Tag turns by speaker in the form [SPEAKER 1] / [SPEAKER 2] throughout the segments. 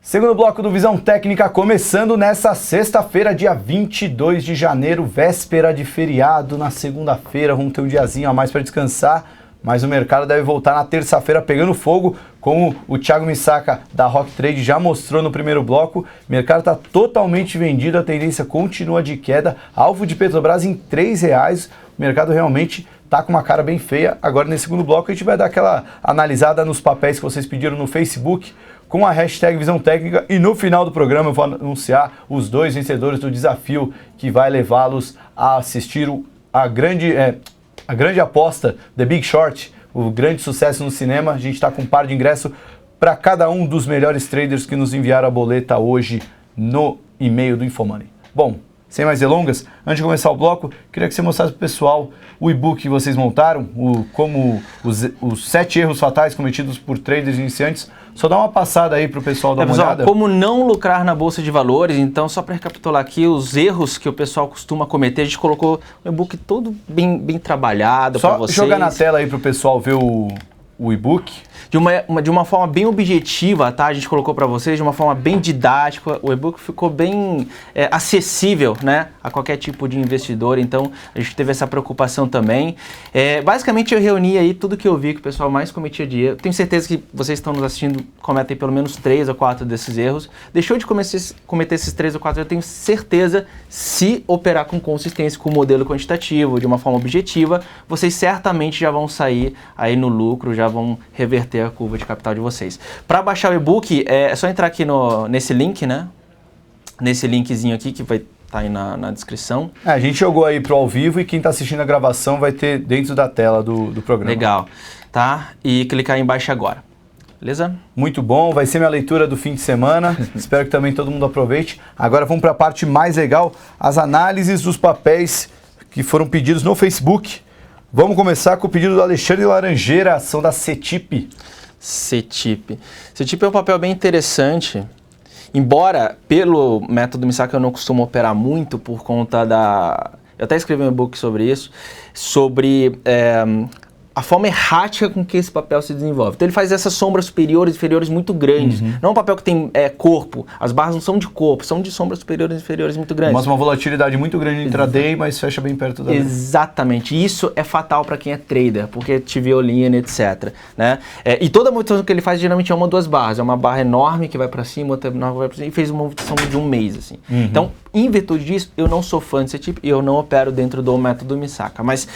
[SPEAKER 1] Segundo bloco do Visão Técnica começando nessa sexta-feira, dia 22 de janeiro, véspera de feriado. Na segunda-feira vamos ter um diazinho a mais para descansar, mas o mercado deve voltar na terça-feira pegando fogo, como o Thiago Misaka da Rock Trade já mostrou no primeiro bloco. O mercado está totalmente vendido, a tendência continua de queda, alvo de Petrobras em R$3. O mercado realmente tá com uma cara bem feia. Agora nesse segundo bloco a gente vai dar aquela analisada nos papéis que vocês pediram no Facebook, com a hashtag Visão Técnica, e no final do programa eu vou anunciar os 2 vencedores do desafio que vai levá-los a assistir a grande aposta, The Big Short, o grande sucesso no cinema. A gente está com um par de ingresso para cada um dos melhores traders que nos enviaram a boleta hoje no e-mail do Infomoney. Bom, sem mais delongas, antes de começar o bloco, queria que você mostrasse para o pessoal o e-book que vocês montaram, como os 7 erros fatais cometidos por traders iniciantes. Só dá uma passada aí para o pessoal dar uma olhada.
[SPEAKER 2] Como não lucrar na Bolsa de Valores. Então, só para recapitular aqui os erros que o pessoal costuma cometer, a gente colocou o e-book todo bem trabalhado para vocês.
[SPEAKER 1] Só jogar na tela aí para o pessoal ver o e-book.
[SPEAKER 2] De uma forma bem objetiva, tá? A gente colocou para vocês de uma forma bem didática. O e-book ficou bem acessível, né, a qualquer tipo de investidor. Então, a gente teve essa preocupação também. Basicamente, eu reuni aí tudo que eu vi que o pessoal mais cometia de erro. Tenho certeza que vocês estão nos assistindo, cometem pelo menos 3 ou 4 desses erros. Deixou de cometer esses 3 ou 4, eu tenho certeza, se operar com consistência com o modelo quantitativo, de uma forma objetiva, vocês certamente já vão sair aí no lucro, já vão reverter a curva de capital de vocês. Para baixar o e-book, é só entrar aqui nesse link, né? Nesse linkzinho aqui que vai estar aí na descrição.
[SPEAKER 1] A gente jogou aí pro ao vivo e quem está assistindo a gravação vai ter dentro da tela do programa.
[SPEAKER 2] Legal, tá? E clicar em baixo agora. Beleza?
[SPEAKER 1] Muito bom, vai ser minha leitura do fim de semana. Espero que também todo mundo aproveite. Agora vamos para a parte mais legal, as análises dos papéis que foram pedidos no Facebook. Vamos começar com o pedido do Alexandre Laranjeira, ação da CETIP.
[SPEAKER 2] CETIP é um papel bem interessante, embora pelo método Misaka eu não costumo operar muito por conta da... Eu até escrevi um e-book sobre isso, sobre a forma errática com que esse papel se desenvolve. Então ele faz essas sombras superiores e inferiores muito grandes. Não é um papel que tem corpo, as barras não são de corpo, são de sombras superiores e inferiores muito grandes.
[SPEAKER 1] Mostra uma volatilidade muito grande no intraday, mas fecha bem perto da...
[SPEAKER 2] Exatamente, isso é fatal para quem é trader, porque te violina, etc. Né? E toda a movimentação que ele faz geralmente é uma ou 2 barras, é uma barra enorme que vai para cima, outra enorme que vai para cima, e fez uma movimentação de um mês. Assim. Então, em virtude disso, eu não sou fã desse tipo e eu não opero dentro do método Misaka, mas...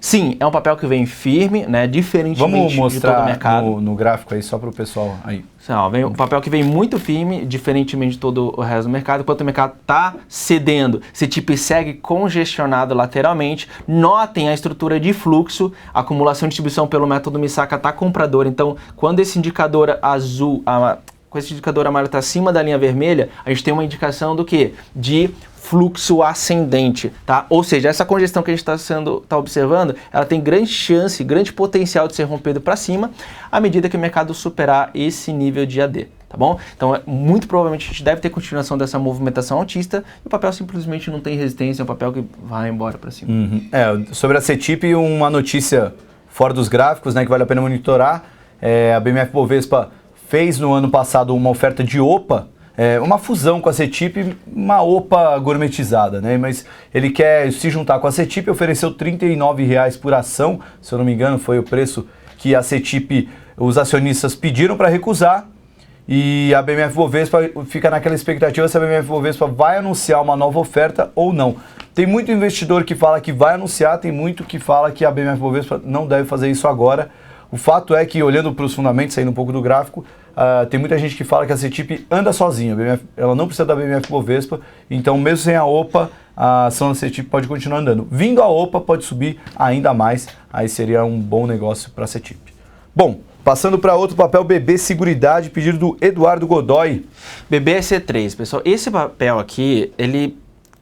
[SPEAKER 2] Sim, é um papel que vem firme, né? Diferentemente de todo o mercado.
[SPEAKER 1] Vamos mostrar no gráfico aí, só para o pessoal aí.
[SPEAKER 2] Vem um papel que vem muito firme, diferentemente de todo o resto do mercado. Enquanto o mercado está cedendo, esse tipo segue congestionado lateralmente. Notem a estrutura de fluxo, a acumulação e distribuição pelo método Misaka está comprador. Então, quando esse indicador azul... com esse indicador amarelo está acima da linha vermelha, a gente tem uma indicação do quê? De fluxo ascendente, tá? Ou seja, essa congestão que a gente está observando, ela tem grande chance, grande potencial de ser rompido para cima à medida que o mercado superar esse nível de AD, tá bom? Então, muito provavelmente a gente deve ter continuação dessa movimentação altista e o papel simplesmente não tem resistência, é um papel que vai embora para cima.
[SPEAKER 1] Sobre a CETIP, uma notícia fora dos gráficos, né, que vale a pena monitorar, a BMF Bovespa fez no ano passado uma oferta de OPA, uma fusão com a CETIP, uma OPA gourmetizada, né? Mas ele quer se juntar com a CETIP, ofereceu R$ 39,00 por ação, se eu não me engano foi o preço que a CETIP, os acionistas pediram para recusar, e a BMF Bovespa fica naquela expectativa se a BMF Bovespa vai anunciar uma nova oferta ou não. Tem muito investidor que fala que vai anunciar, tem muito que fala que a BMF Bovespa não deve fazer isso agora. O fato é que, olhando para os fundamentos, saindo um pouco do gráfico, tem muita gente que fala que a CETIP anda sozinha, ela não precisa da BMF Bovespa, então mesmo sem a OPA, a ação da CETIP pode continuar andando. Vindo a OPA, pode subir ainda mais, aí seria um bom negócio para a CETIP. Bom, passando para outro papel, BB Seguridade, pedido do Eduardo Godoy.
[SPEAKER 2] BBSC3, pessoal, esse papel aqui, ele...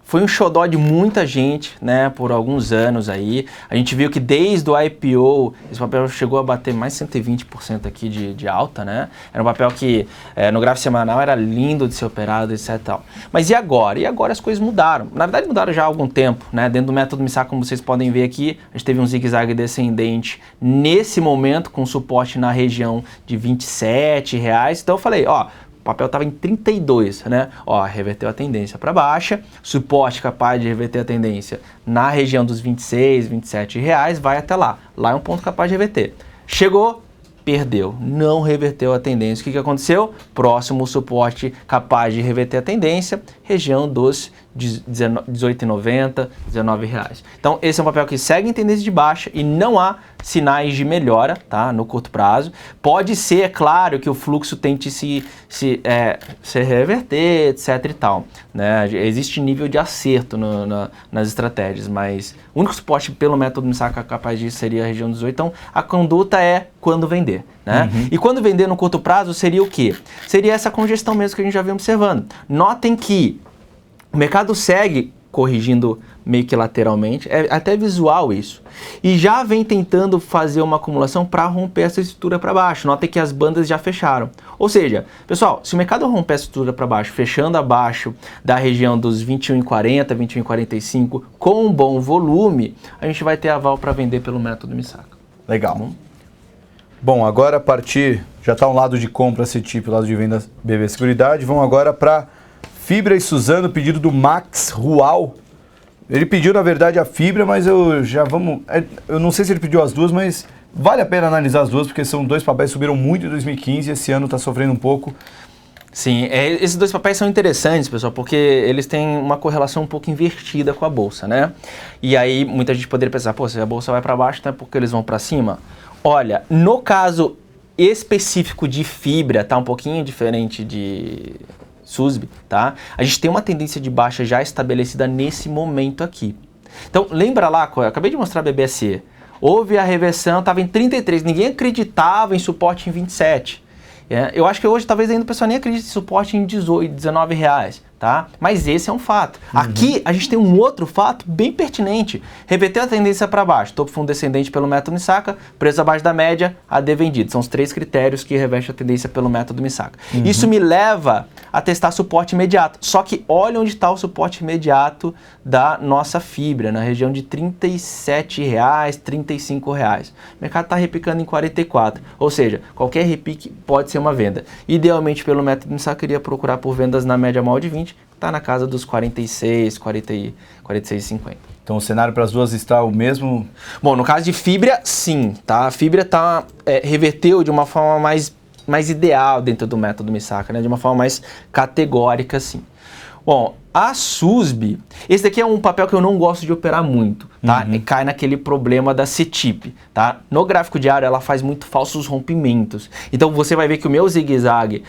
[SPEAKER 2] foi um xodó de muita gente, né, por alguns anos aí. A gente viu que desde o IPO, esse papel chegou a bater mais 120% aqui de alta, né? Era um papel que no gráfico semanal era lindo de ser operado, etc. Tal. Mas e agora? E agora as coisas mudaram. Na verdade mudaram já há algum tempo, né? Dentro do método Misaka, como vocês podem ver aqui, a gente teve um zigue-zague descendente nesse momento, com suporte na região de R$27. Então eu falei, ó, papel estava em 32, né? Ó, reverteu a tendência para baixa, suporte capaz de reverter a tendência na região dos 26, 27 reais, vai até lá. Lá é um ponto capaz de reverter. Chegou, perdeu, não reverteu a tendência. O que aconteceu? Próximo suporte capaz de reverter a tendência, região dos 18,90, 19 reais. Então, esse é um papel que segue em tendência de baixa e não há sinais de melhora, tá? No curto prazo. Pode ser, é claro, que o fluxo tente se reverter, etc e tal, né? Existe nível de acerto nas estratégias, mas o único suporte pelo método Misaka capaz disso seria a região 18. Então, a conduta é quando vender, né? E quando vender no curto prazo seria o quê? Seria essa congestão mesmo que a gente já vem observando. Notem que o mercado segue corrigindo meio que lateralmente, é até visual isso, e já vem tentando fazer uma acumulação para romper essa estrutura para baixo. Notem que as bandas já fecharam. Ou seja, pessoal, se o mercado romper essa estrutura para baixo, fechando abaixo da região dos 21,40, 21,45, com um bom volume, a gente vai ter aval para vender pelo método Misaka.
[SPEAKER 1] Legal. Bom, agora a partir, já está um lado de compra CETIP, lado de venda BB Seguridade, vamos agora para Fibra e Suzano, pedido do Max Rual. Ele pediu, na verdade, a Fibra, mas eu não sei se ele pediu as duas, mas vale a pena analisar as duas, porque são dois papéis que subiram muito em 2015 e esse ano está sofrendo um pouco.
[SPEAKER 2] Sim, esses dois papéis são interessantes, pessoal, porque eles têm uma correlação um pouco invertida com a Bolsa, né? E aí muita gente poderia pensar, pô, se a Bolsa vai para baixo, então é porque eles vão para cima? Olha, no caso específico de Fibra, tá um pouquinho diferente de SUSB, tá? A gente tem uma tendência de baixa já estabelecida nesse momento aqui. Então, lembra lá, eu acabei de mostrar a BBSE, houve a reversão, estava em 33, ninguém acreditava em suporte em 27. Eu acho que hoje talvez ainda o pessoal nem acredite em suporte em 18, 19 reais, tá? Mas esse é um fato. Aqui a gente tem um outro fato bem pertinente. Reverteu a tendência para baixo, topo fundo descendente pelo método Misaka, preço abaixo da média, AD vendido. São os três critérios que revestem a tendência pelo método Misaka. Isso me leva a testar suporte imediato. Só que olha onde está o suporte imediato da nossa Fibra, na região de R$ 37, R$ 35. O mercado está repicando em 44. Ou seja, qualquer repique pode ser uma venda. Idealmente, pelo método Misaka, eu iria procurar por vendas na média móvel de 20, que está na casa dos 46, 46,50.
[SPEAKER 1] Então o cenário para as duas está o mesmo?
[SPEAKER 2] Bom, no caso de Fibra, sim, tá? A Fibra reverteu de uma forma mais ideal dentro do método Misaka, né? De uma forma mais categórica, sim. Bom, a SUSB, esse daqui é um papel que eu não gosto de operar muito, tá? Cai naquele problema da CETIP, tá? No gráfico diário ela faz muito falsos rompimentos. Então você vai ver que o meu zigue-zague,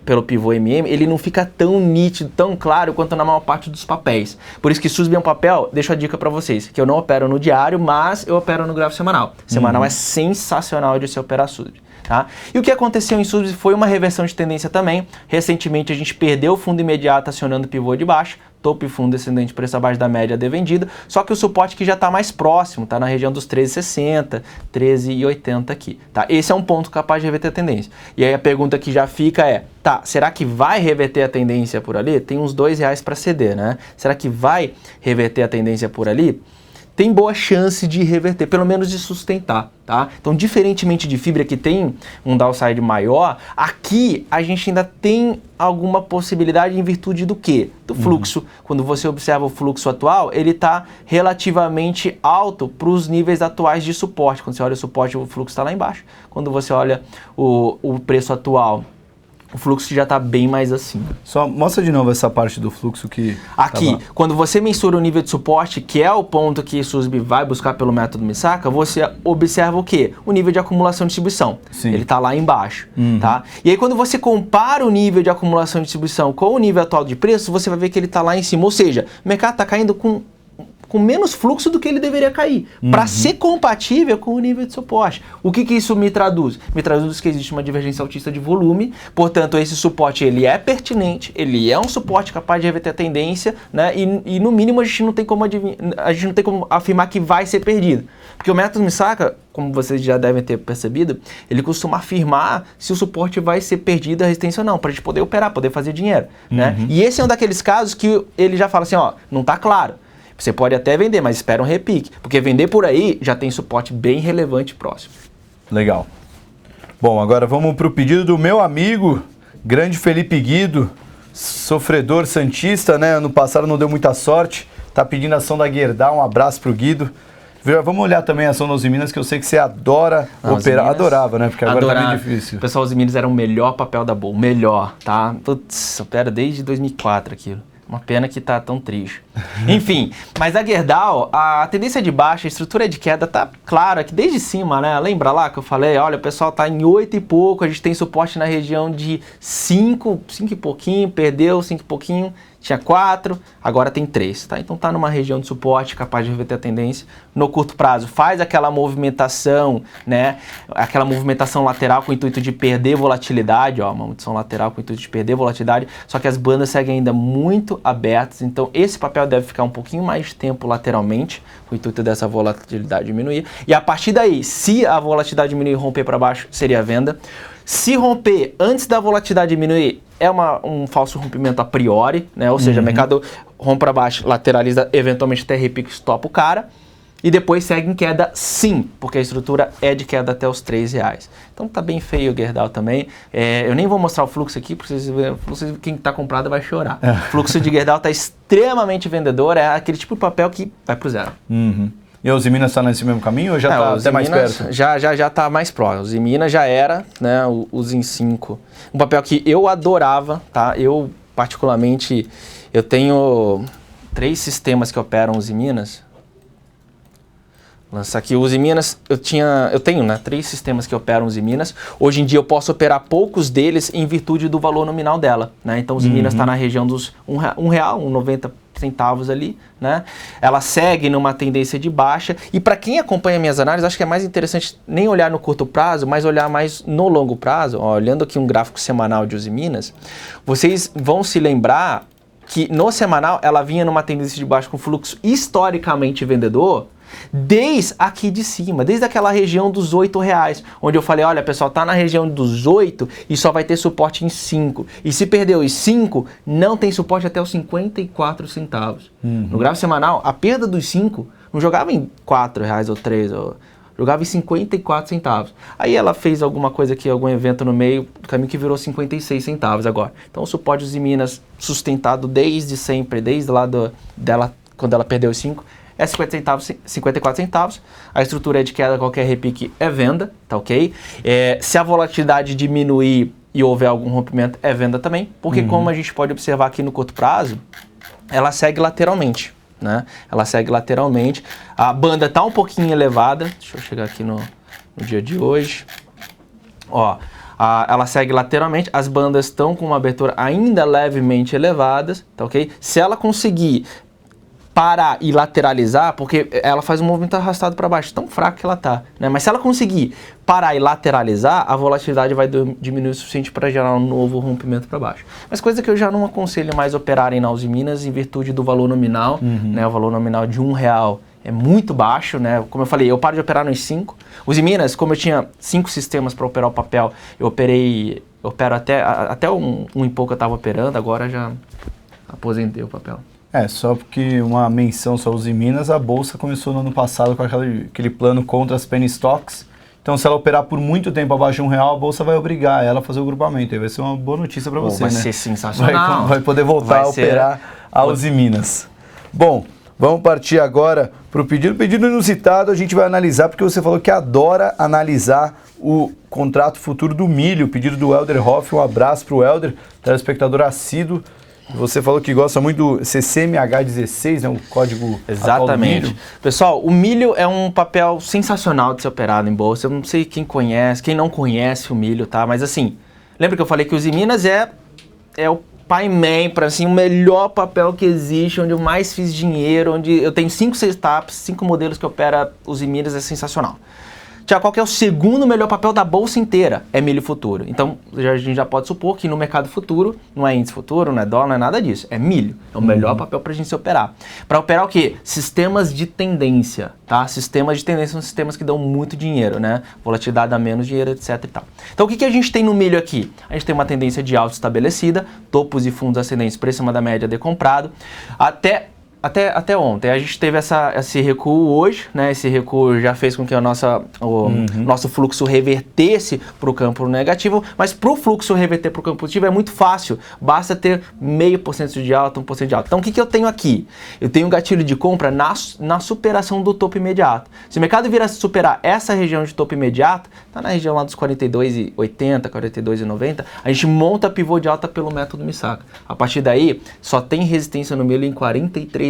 [SPEAKER 2] pelo pivô MM, ele não fica tão nítido, tão claro quanto na maior parte dos papéis. Por isso que SUSB é um papel, deixo a dica para vocês, que eu não opero no diário, mas eu opero no gráfico semanal. Semanal é sensacional de se operar SUSB. Tá? E o que aconteceu em SUSB foi uma reversão de tendência também. Recentemente a gente perdeu o fundo imediato acionando o pivô de baixo, topo e fundo descendente, preço abaixo da média de vendido, só que o suporte que já está mais próximo, está na região dos 13,60, 13,80 aqui. Tá? Esse é um ponto capaz de reverter a tendência. E aí a pergunta que já fica é, tá, será que vai reverter a tendência por ali? Tem uns R$2 para ceder, né? Será que vai reverter a tendência por ali? Tem boa chance de reverter, pelo menos de sustentar, tá? Então, diferentemente de Fibra, que tem um downside maior, aqui a gente ainda tem alguma possibilidade em virtude do quê? Do fluxo. Quando você observa o fluxo atual, ele está relativamente alto para os níveis atuais de suporte. Quando você olha o suporte, o fluxo está lá embaixo. Quando você olha o preço atual, o fluxo já está bem mais acima.
[SPEAKER 1] Só mostra de novo essa parte do fluxo que...
[SPEAKER 2] Aqui, quando você mensura o nível de suporte, que é o ponto que SUSB vai buscar pelo método Misaka, você observa o quê? O nível de acumulação e distribuição. Sim. Ele está lá embaixo. Tá? E aí quando você compara o nível de acumulação e distribuição com o nível atual de preço, você vai ver que ele está lá em cima. Ou seja, o mercado está caindo com menos fluxo do que ele deveria cair, para ser compatível com o nível de suporte. O que isso me traduz? Me traduz que existe uma divergência altista de volume, portanto esse suporte ele é pertinente, ele é um suporte capaz de reverter a tendência, né? E no mínimo a gente não tem como afirmar que vai ser perdido. Porque o método Misaka, como vocês já devem ter percebido, ele costuma afirmar se o suporte vai ser perdido, a resistência ou não, para a gente poder operar, poder fazer dinheiro. Né? E esse é um daqueles casos que ele já fala assim, ó, não está claro. Você pode até vender, mas espera um repique. Porque vender por aí já tem suporte bem relevante próximo.
[SPEAKER 1] Legal. Bom, agora vamos para o pedido do meu amigo Grande Felipe Guido, sofredor santista, né? Ano passado não deu muita sorte. Tá pedindo a ação da Gerdau, um abraço pro Guido. Vamos olhar também a ação da Uzi Minas, que eu sei que você adora operar. Adorava, né? Porque agora tá bem difícil.
[SPEAKER 2] Pessoal, Uzi Minas era o melhor papel da Bull. Melhor, tá? Putz, opera desde 2004 aquilo. Uma pena que tá tão triste. Enfim, mas a Gerdau, a tendência de baixa, a estrutura de queda tá clara aqui desde cima, né? Lembra lá que eu falei, olha, o pessoal tá em 8 e pouco, a gente tem suporte na região de 5 e pouquinho, perdeu 5 e pouquinho, tinha 4, agora tem 3, tá? Então tá numa região de suporte capaz de reverter a tendência. No curto prazo, faz aquela movimentação, né? Aquela movimentação lateral com o intuito de perder volatilidade, ó, uma movimentação lateral com o intuito de perder volatilidade, só que as bandas seguem ainda muito abertas, então esse papel deve ficar um pouquinho mais de tempo lateralmente, com o intuito dessa volatilidade diminuir. E a partir daí, se a volatilidade diminuir e romper para baixo, seria a venda. Se romper antes da volatilidade diminuir, é um falso rompimento a priori, né? Ou seja, o mercado rompe para baixo, lateraliza, eventualmente até repique, estopa o cara. E depois segue em queda sim, porque a estrutura é de queda até os R$3. Então tá bem feio o Gerdau também. Eu nem vou mostrar o fluxo aqui, porque vocês verem, quem tá comprado vai chorar. O fluxo de Gerdau tá extremamente vendedor, é aquele tipo de papel que vai pro zero.
[SPEAKER 1] E a Uzi Minas está nesse mesmo caminho ou já está até mais perto?
[SPEAKER 2] Já tá mais próximo. Uzi Minas já era, né, o Zin 5. Um papel que eu adorava, tá? Eu, particularmente, eu tenho 3 sistemas que operam Uzi Minas. Lançar aqui o Uzi Minas, eu tenho, né, 3 sistemas que operam Uzi Minas. Hoje em dia eu posso operar poucos deles em virtude do valor nominal dela, né? Então Uzi Minas está na região dos R$1,90 ali, né? Ela segue numa tendência de baixa e para quem acompanha minhas análises, acho que é mais interessante nem olhar no curto prazo, mas olhar mais no longo prazo. Ó, olhando aqui um gráfico semanal de Uzi Minas, vocês vão se lembrar que no semanal ela vinha numa tendência de baixa com fluxo historicamente vendedor, desde aqui de cima, desde aquela região dos R$8, onde eu falei, olha pessoal, tá na região dos 8 e só vai ter suporte em 5. E se perdeu os 5, não tem suporte até os 54 centavos. No gráfico semanal, a perda dos 5 não jogava em R$4 ou 3, jogava em 54 centavos. Aí ela fez alguma coisa aqui, algum evento no meio do caminho que virou 56 centavos agora. Então o suporte de Minas sustentado desde sempre, desde lá dela, quando ela perdeu os 5, é 54 centavos, a estrutura é de queda, qualquer repique é venda, tá ok? Se a volatilidade diminuir e houver algum rompimento, é venda também, porque como a gente pode observar aqui no curto prazo, ela segue lateralmente, né? Ela segue lateralmente, a banda está um pouquinho elevada, deixa eu chegar aqui no dia de hoje, ó, ela segue lateralmente, as bandas estão com uma abertura ainda levemente elevadas, tá ok? Se ela conseguir parar e lateralizar, porque ela faz um movimento arrastado para baixo, tão fraco que ela tá, né? Mas se ela conseguir parar e lateralizar, a volatilidade vai diminuir o suficiente para gerar um novo rompimento para baixo. Mas coisa que eu já não aconselho mais operarem na Uzi Minas em virtude do valor nominal, né? O valor nominal de R$1 é muito baixo, né? Como eu falei, eu paro de operar nos 5. Uzi Minas, como eu tinha 5 sistemas para operar o papel, eu opero até um e pouco eu estava operando, agora já aposentei o papel.
[SPEAKER 1] Só porque uma menção só Uzi Minas, a Bolsa começou no ano passado com aquele plano contra as penny stocks. Então, se ela operar por muito tempo abaixo de R$1, a Bolsa vai obrigar ela a fazer o grupamento. Aí vai ser uma boa notícia para você,
[SPEAKER 2] vai
[SPEAKER 1] né?
[SPEAKER 2] Vai ser sensacional.
[SPEAKER 1] Vai poder voltar a operar a Uzi Minas. Bom, vamos partir agora para o pedido. Pedido inusitado a gente vai analisar, porque você falou que adora analisar o contrato futuro do milho. Pedido do Helder Hoff, um abraço para o Helder, telespectador assíduo. Você falou que gosta muito do CCMH16, né, o código.
[SPEAKER 2] Exatamente.
[SPEAKER 1] Milho.
[SPEAKER 2] Pessoal, o milho é um papel sensacional de ser operado em bolsa. Eu não sei quem conhece, quem não conhece o milho, tá? Mas assim, lembra que eu falei que o Uzi Minas é o pai man para assim, o melhor papel que existe, onde eu mais fiz dinheiro, onde eu tenho 5 setups, 5 modelos que opera Uzi Minas, é sensacional. Tiago, qual que é o segundo melhor papel da bolsa inteira? É milho futuro. Então, a gente já pode supor que no mercado futuro, não é índice futuro, não é dólar, não é nada disso. É milho. É o melhor papel para a gente se operar. Para operar o quê? Sistemas de tendência, tá? Sistemas de tendência são sistemas que dão muito dinheiro, né? Volatilidade dá menos dinheiro, etc e tal. Então, o que a gente tem no milho aqui? A gente tem uma tendência de alta estabelecida, topos e fundos ascendentes por cima da média de comprado, até até ontem. A gente teve esse recuo hoje, né? Esse recuo já fez com que o nosso fluxo revertesse para o campo negativo, mas para o fluxo reverter para o campo positivo é muito fácil, basta ter 0,5% de alta, 1% de alta. Então o que eu tenho aqui? Eu tenho um gatilho de compra na superação do topo imediato. Se o mercado vier a superar essa região de topo imediato, está na região lá dos 42,80, 42,90, a gente monta pivô de alta pelo método Misaka. A partir daí, só tem resistência no milho em R$43.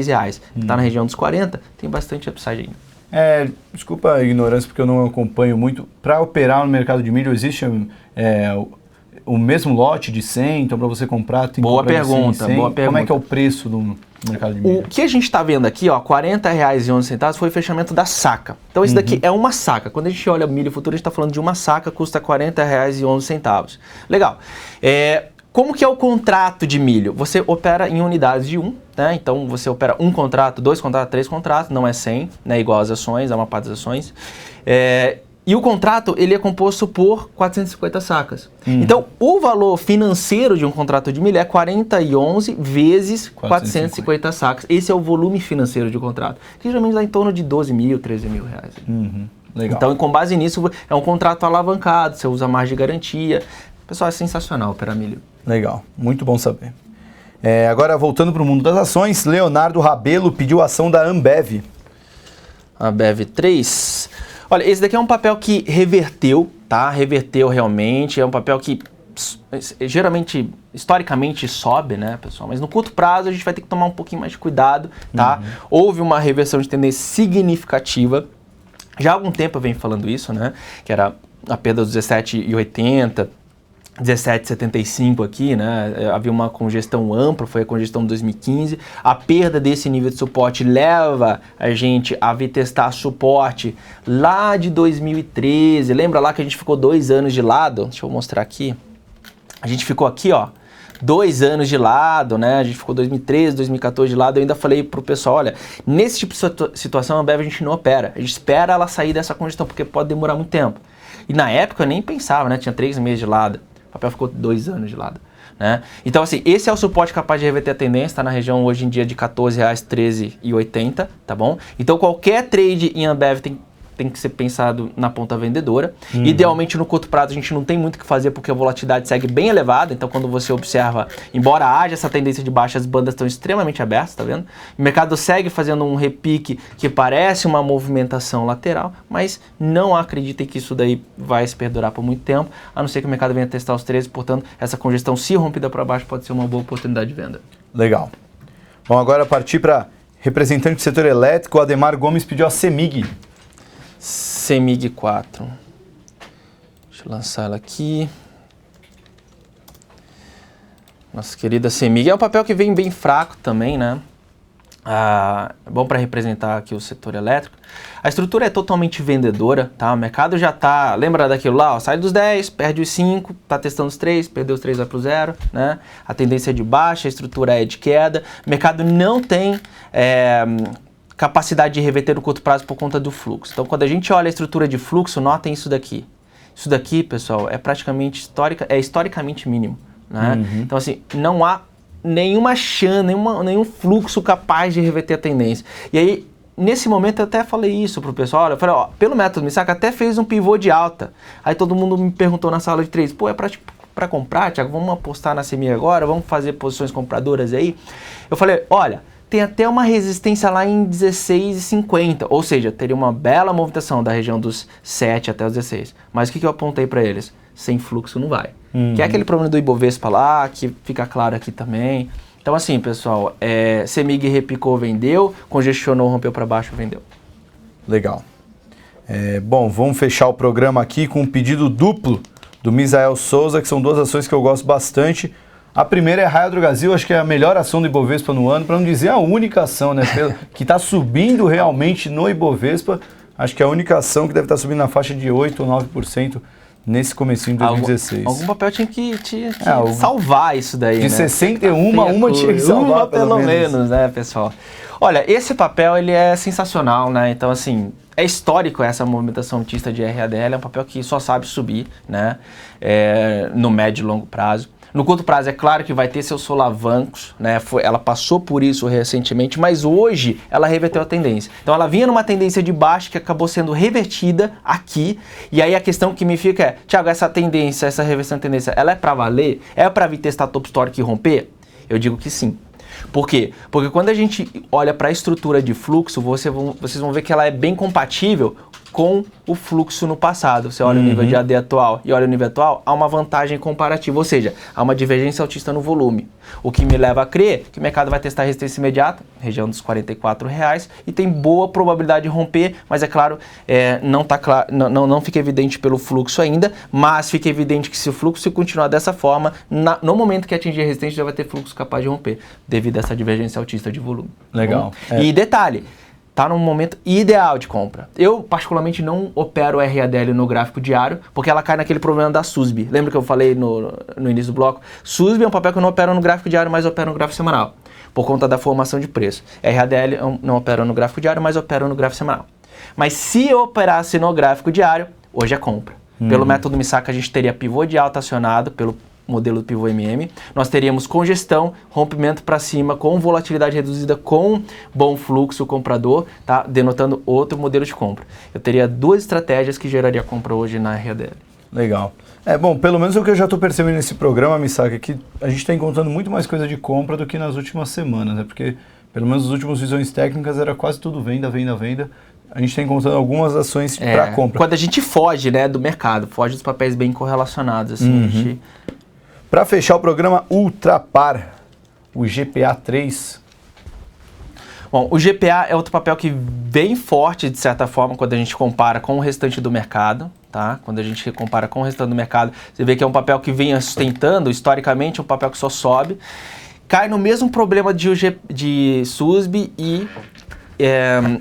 [SPEAKER 2] Está na região dos 40, tem bastante upside ainda.
[SPEAKER 1] Desculpa a ignorância, porque eu não acompanho muito. Para operar no mercado de milho, existe o mesmo lote de 100? Então, para você comprar, tem que comprar de 100 em 100. Boa pergunta. Como é que é o preço do mercado de milho?
[SPEAKER 2] O que a gente está vendo aqui, ó, R$40,11 foi o fechamento da saca. Então, isso daqui é uma saca. Quando a gente olha o milho futuro, a gente está falando de uma saca, custa R$40,11. Legal. Como que é o contrato de milho? Você opera em unidades de 1, né? Então você opera um contrato, 2 contratos, 3 contratos, não é 100, né? Igual às ações, é uma parte das ações. E o contrato, ele é composto por 450 sacas. Então, o valor financeiro de um contrato de milho é 40,11 vezes 450 sacas. Esse é o volume financeiro de um contrato, que geralmente dá em torno de 12 mil, 13 mil reais.
[SPEAKER 1] Legal.
[SPEAKER 2] Então, com base nisso, é um contrato alavancado, você usa margem de garantia. Pessoal, é sensacional operar milho.
[SPEAKER 1] Legal, muito bom saber. Agora, voltando para o mundo das ações, Leonardo Rabelo pediu ação da Ambev.
[SPEAKER 2] Ambev 3. Olha, esse daqui é um papel que reverteu, tá? Reverteu realmente, é um papel que geralmente, historicamente, sobe, né, pessoal? Mas no curto prazo a gente vai ter que tomar um pouquinho mais de cuidado, tá? Houve uma reversão de tendência significativa. Já há algum tempo eu venho falando isso, né? Que era a perda dos 17,80, 17,75 aqui, né? Havia uma congestão ampla, foi a congestão de 2015. A perda desse nível de suporte leva a gente a vir testar suporte lá de 2013. Lembra lá que a gente ficou 2 anos de lado? Deixa eu mostrar aqui. A gente ficou aqui, ó, 2 anos de lado, né? A gente ficou 2013, 2014 de lado. Eu ainda falei pro pessoal, olha, nesse tipo de situação a Ambev a gente não opera. A gente espera ela sair dessa congestão, porque pode demorar muito tempo. E na época eu nem pensava, né? Tinha 3 meses de lado. O papel ficou 2 anos de lado, né? Então, assim, esse é o suporte capaz de reverter a tendência, está na região hoje em dia de R$14,00, R$13,80, tá bom? Então, qualquer trade em Ambev tem que ser pensado na ponta vendedora. Idealmente, no curto prazo, a gente não tem muito o que fazer porque a volatilidade segue bem elevada. Então, quando você observa, embora haja essa tendência de baixa, as bandas estão extremamente abertas, tá vendo? O mercado segue fazendo um repique que parece uma movimentação lateral, mas não acreditem que isso daí vai se perdurar por muito tempo, a não ser que o mercado venha testar os 13, portanto, essa congestão, se rompida para baixo, pode ser uma boa oportunidade de venda.
[SPEAKER 1] Legal. Bom, agora partir para representante do setor elétrico, o Ademar Gomes pediu a CEMIG.
[SPEAKER 2] CEMIG 4. Deixa eu lançar ela aqui. Nossa querida CEMIG. É um papel que vem bem fraco também, né? É bom para representar aqui o setor elétrico. A estrutura é totalmente vendedora, tá? O mercado já tá... Lembra daquilo lá? Ó, sai dos 10, perde os 5, tá testando os 3, perdeu os 3, vai pro 0, né? A tendência é de baixa, a estrutura é de queda. O mercado não tem... capacidade de reverter no curto prazo por conta do fluxo. Então, quando a gente olha a estrutura de fluxo, notem isso daqui. Isso daqui, pessoal, é praticamente historicamente mínimo, né? Então, assim, não há nenhuma chance, nenhum fluxo capaz de reverter a tendência. E aí, nesse momento, eu até falei isso pro pessoal. Olha, eu falei, ó, pelo método Misaka até fez um pivô de alta. Aí todo mundo me perguntou na sala de trades, pô, é para comprar, Thiago? Vamos apostar na CEMIG agora? Vamos fazer posições compradoras aí? Eu falei, olha, tem até uma resistência lá em 16,50, ou seja, teria uma bela movimentação da região dos 7 até os 16. Mas o que eu apontei para eles? Sem fluxo não vai. Que é aquele problema do Ibovespa lá, que fica claro aqui também. Então assim, pessoal, CEMIG repicou, vendeu, congestionou, rompeu para baixo, vendeu.
[SPEAKER 1] Legal. Bom, vamos fechar o programa aqui com um pedido duplo do Misael Souza, que são 2 ações que eu gosto bastante. A primeira é a Raia Drogasil, acho que é a melhor ação do Ibovespa no ano, para não dizer a única ação, né, que está subindo realmente no Ibovespa. Acho que é a única ação que deve estar subindo na faixa de 8 ou 9% nesse comecinho de 2016.
[SPEAKER 2] Algum papel tinha que salvar isso daí,
[SPEAKER 1] de
[SPEAKER 2] né?
[SPEAKER 1] 61, uma tinha que salvar,
[SPEAKER 2] uma pelo menos, né, pessoal? Olha, esse papel, ele é sensacional, né? Então, assim, é histórico essa movimentação altista de RADL, é um papel que só sabe subir, né? No médio e longo prazo. No curto prazo, é claro que vai ter seus solavancos, né? Ela passou por isso recentemente, mas hoje ela reverteu a tendência. Então ela vinha numa tendência de baixa que acabou sendo revertida aqui. E aí a questão que me fica é, Thiago, essa tendência, essa reversão de tendência, ela é para valer? É para vir testar top histórico e romper? Eu digo que sim. Por quê? Porque quando a gente olha para a estrutura de fluxo, vocês vão ver que ela é bem compatível com o fluxo no passado. Você olha o nível de AD atual e olha o nível atual, há uma vantagem comparativa, ou seja, há uma divergência altista no volume. O que me leva a crer que o mercado vai testar resistência imediata, região dos R$44, e tem boa probabilidade de romper, mas é claro, não fica evidente pelo fluxo ainda, mas fica evidente que se o fluxo continuar dessa forma, no momento que atingir a resistência já vai ter fluxo capaz de romper, devido a essa divergência altista de volume.
[SPEAKER 1] Legal.
[SPEAKER 2] E detalhe, está num momento ideal de compra. Eu, particularmente, não opero RADL no gráfico diário, porque ela cai naquele problema da SUSB. Lembra que eu falei no início do bloco? SUSB é um papel que eu não opero no gráfico diário, mas opero no gráfico semanal, por conta da formação de preço. RADL eu não opero no gráfico diário, mas opero no gráfico semanal. Mas se eu operasse no gráfico diário, hoje é compra. Pelo método Misaka, a gente teria pivô de alta acionado, pelo modelo do pivô MM, nós teríamos congestão, rompimento para cima, com volatilidade reduzida, com bom fluxo comprador, tá? Denotando outro modelo de compra. Eu teria duas estratégias que geraria compra hoje na RADL.
[SPEAKER 1] Legal. Bom, pelo menos o que eu já estou percebendo nesse programa, Misaka, é que a gente está encontrando muito mais coisa de compra do que nas últimas semanas, né? Porque pelo menos nas últimas visões técnicas era quase tudo venda, venda, venda. A gente está encontrando algumas ações para compra.
[SPEAKER 2] Quando a gente foge, né, do mercado, foge dos papéis bem correlacionados, assim, a gente...
[SPEAKER 1] Para fechar o programa Ultrapar, o GPA3.
[SPEAKER 2] Bom, o GPA é outro papel que vem forte, de certa forma, quando a gente compara com o restante do mercado. Tá? Quando a gente compara com o restante do mercado, você vê que é um papel que vem sustentando, historicamente, um papel que só sobe. Cai no mesmo problema de SUSB e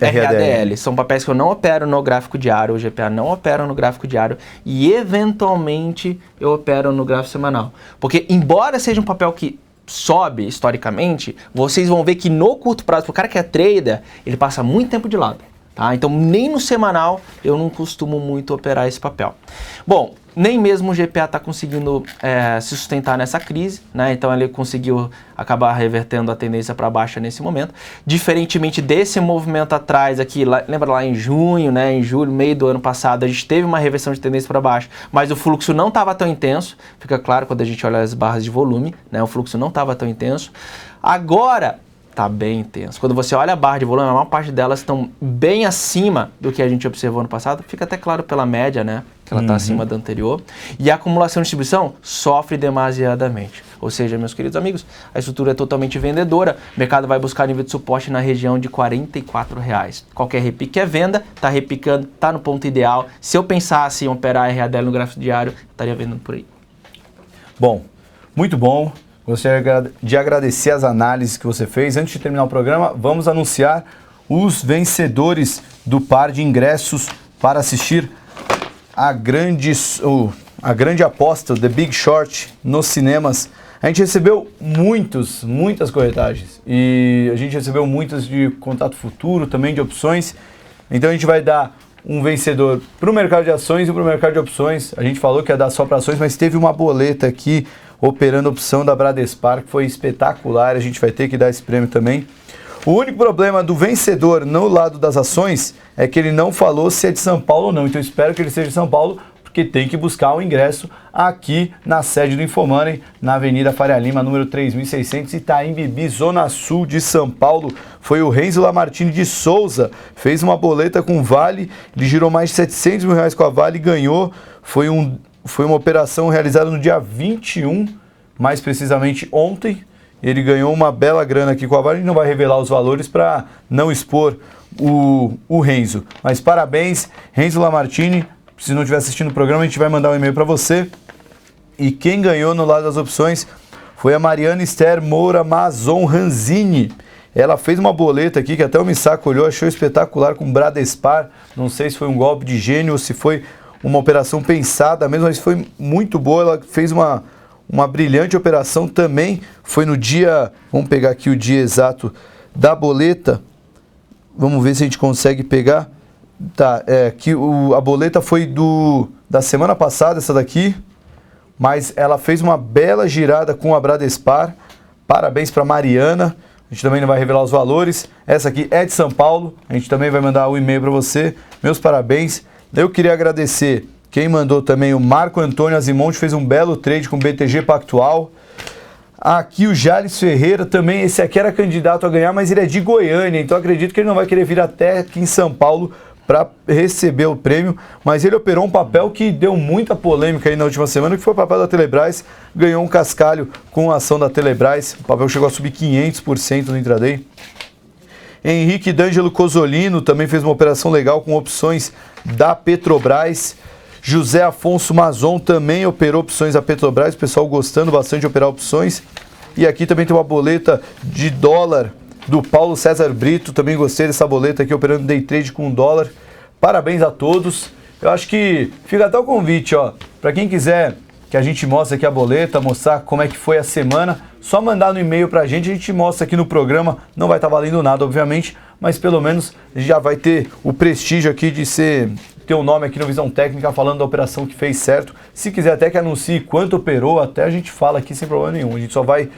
[SPEAKER 2] RADL. São papéis que eu não opero no gráfico diário, o GPA não opera no gráfico diário e, eventualmente, eu opero no gráfico semanal. Porque, embora seja um papel que sobe historicamente, vocês vão ver que no curto prazo, para o cara que é trader, ele passa muito tempo de lado. Tá? Então, nem no semanal eu não costumo muito operar esse papel. Bom, nem mesmo o GPA está conseguindo se sustentar nessa crise, né? Então ele conseguiu acabar revertendo a tendência para baixa nesse momento. Diferentemente desse movimento atrás aqui, lembra lá em junho, né? Em julho, meio do ano passado, a gente teve uma reversão de tendência para baixo, mas o fluxo não estava tão intenso. Fica claro quando a gente olha as barras de volume, né? O fluxo não estava tão intenso. Agora está bem intenso. Quando você olha a barra de volume, a maior parte delas estão bem acima do que a gente observou no passado. Fica até claro pela média, né? Que ela está acima da anterior. E a acumulação de distribuição sofre demasiadamente. Ou seja, meus queridos amigos, a estrutura é totalmente vendedora. O mercado vai buscar nível de suporte na região de R$44. Qualquer repique é venda, está repicando, está no ponto ideal. Se eu pensasse em operar RADL no gráfico diário, estaria vendendo por aí.
[SPEAKER 1] Bom, muito bom. Gostaria de agradecer as análises que você fez. Antes de terminar o programa, vamos anunciar os vencedores do par de ingressos para assistir a grande aposta, The Big Short, nos cinemas. A gente recebeu muitas corretagens e a gente recebeu muitas de contato futuro, também de opções. Então a gente vai dar um vencedor para o mercado de ações e para o mercado de opções. A gente falou que ia dar só para ações, mas teve uma boleta aqui operando a opção da Bradespar, que foi espetacular. A gente vai ter que dar esse prêmio também. O único problema do vencedor no lado das ações é que ele não falou se é de São Paulo ou não. Então eu espero que ele seja de São Paulo, porque tem que buscar o ingresso aqui na sede do Infomoney, na Avenida Faria Lima, número 3600, Itaim Bibi, Zona Sul de São Paulo. Foi o Renzo Lamartine de Souza, fez uma boleta com Vale, ele girou mais de R$700 mil com a Vale e ganhou. Foi uma operação realizada no dia 21, mais precisamente ontem. Ele ganhou uma bela grana aqui com a Vale. A gente não vai revelar os valores para não expor o Renzo. Mas parabéns, Renzo Lamartine. Se não estiver assistindo o programa, a gente vai mandar um e-mail para você. E quem ganhou no lado das opções foi a Mariana Esther Moura Mazon Ranzini. Ela fez uma boleta aqui que até o Misaka olhou, achou espetacular, com Bradespar. Não sei se foi um golpe de gênio ou se foi uma operação pensada mesmo, mas foi muito boa. Ela fez uma brilhante operação também. Foi no dia, vamos pegar aqui o dia exato da boleta. Vamos ver se a gente consegue pegar. Tá, que a boleta foi da semana passada, essa daqui. mas ela fez uma bela girada com a Bradespar. Parabéns para Mariana. A gente também não vai revelar os valores. Essa aqui é de São Paulo. A gente também vai mandar um e-mail para você. Meus parabéns. Eu queria agradecer quem mandou também, o Marco Antônio Azimonte, fez um belo trade com BTG Pactual. Aqui o Jales Ferreira também, esse aqui era candidato a ganhar, mas ele é de Goiânia, então acredito que ele não vai querer vir até aqui em São Paulo para receber o prêmio, mas ele operou um papel que deu muita polêmica aí na última semana, que foi o papel da Telebrás, ganhou um cascalho com a ação da Telebrás, o papel chegou a subir 500% no intraday. Henrique D'Angelo Cosolino também fez uma operação legal com opções da Petrobras. José Afonso Mazon também operou opções da Petrobras, o pessoal gostando bastante de operar opções. E aqui também tem uma boleta de dólar do Paulo César Brito, também gostei dessa boleta aqui, operando day trade com dólar. Parabéns a todos. Eu acho que fica até o convite, ó, para quem quiser que a gente mostre aqui a boleta, mostrar como é que foi a semana, só mandar no e-mail pra gente, a gente mostra aqui no programa, não vai estar valendo nada, obviamente, mas pelo menos já vai ter o prestígio aqui de ter um nome aqui no Visão Técnica falando da operação que fez certo. Se quiser até que anuncie quanto operou, até a gente fala aqui sem problema nenhum. A gente só vai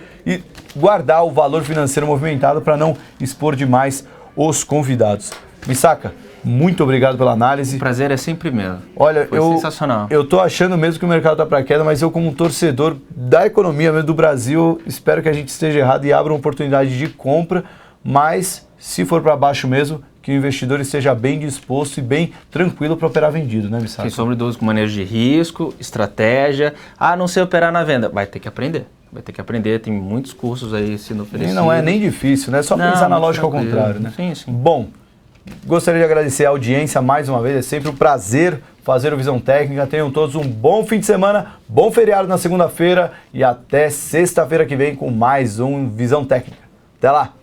[SPEAKER 1] guardar o valor financeiro movimentado para não expor demais os convidados. Misaka, muito obrigado pela análise.
[SPEAKER 2] O prazer é sempre meu.
[SPEAKER 1] Olha,
[SPEAKER 2] foi sensacional.
[SPEAKER 1] Eu tô achando mesmo que o mercado tá para queda, mas eu como um torcedor da economia mesmo do Brasil, espero que a gente esteja errado e abra uma oportunidade de compra, mas se for para baixo mesmo, que o investidor esteja bem disposto e bem tranquilo para operar vendido, né, Misaka?
[SPEAKER 2] Sem sombra de dúvida, com manejo de risco, estratégia. Ah, não sei operar na venda. Vai ter que aprender. Vai ter que aprender, tem muitos cursos aí sendo oferecidos.
[SPEAKER 1] E não é nem difícil, né? Só pensar na lógica ao contrário, né?
[SPEAKER 2] Sim, sim.
[SPEAKER 1] Bom, gostaria de agradecer a audiência mais uma vez, é sempre um prazer fazer o Visão Técnica. Tenham todos um bom fim de semana, bom feriado na segunda-feira e até sexta-feira que vem com mais um Visão Técnica. Até lá!